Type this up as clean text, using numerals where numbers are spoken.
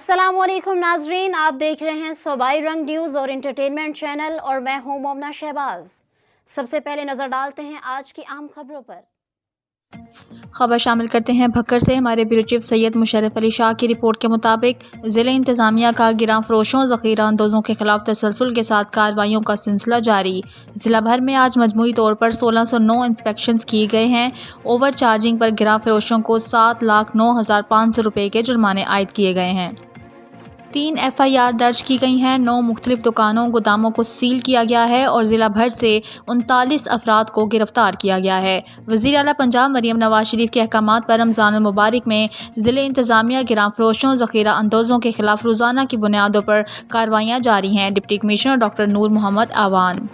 अस्सलामुअलैकुम नाजरीन, आप देख रहे हैं सूबाई रंग न्यूज़ और इंटरटेनमेंट चैनल और मैं हूं मोमना शहबाज। सबसे पहले नज़र डालते हैं आज की आम खबरों पर। खबर शामिल करते हैं भक्कर से। हमारे ब्यूरो चीफ सैयद मुशर्रफ अली शाह की रिपोर्ट के मुताबिक ज़िला इंतज़ामिया का गिरां फरोशों ज़ख़ीरा अंदोज़ों के खिलाफ तसलसल के साथ कार्रवाइयों का सिलसिला जारी। ज़िला भर में आज मजमूई तौर पर 1609 इंस्पेक्शंस किए गए हैं। ओवर चार्जिंग पर गिरां फरोशों को 7,09,500 रुपये के जुर्माने आयद किए गए हैं। 3 FIR दर्ज की गई हैं। 9 मुख्तलिफ दुकानों गोदामों को सील किया गया है और ज़िला भर से 39 अफराद को गिरफ्तार किया गया है। वज़ीर आला पंजाब मरियम नवाज शरीफ के अहकामात पर रमज़ान अल मुबारक में ज़िले इंतज़ामिया गिरां फरोशों ज़ख़ीरा अंदोज़ों के खिलाफ रोज़ाना की बुनियादों पर कार्रवाइयाँ जारी हैं। डिप्टी कमिश्नर डॉक्टर नूर मोहम्मद आवान।